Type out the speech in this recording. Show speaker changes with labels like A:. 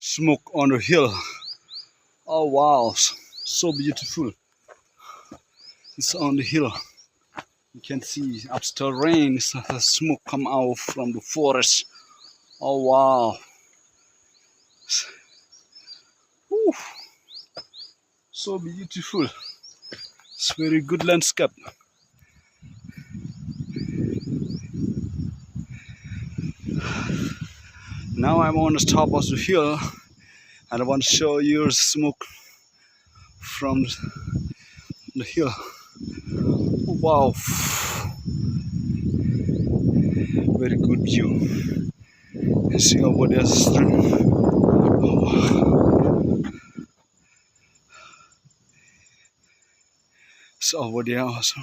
A: smoke on the hill. Oh wow, so beautiful. It's on the hill. You can see after rain, smoke come out from the forest. Oh wow. Whew. So beautiful. It's very good landscape. Now I'm on the top of the hill and I want to show you smoke from the hill. Wow, very good view. You see over there stream. Oh, wow. It's over there also.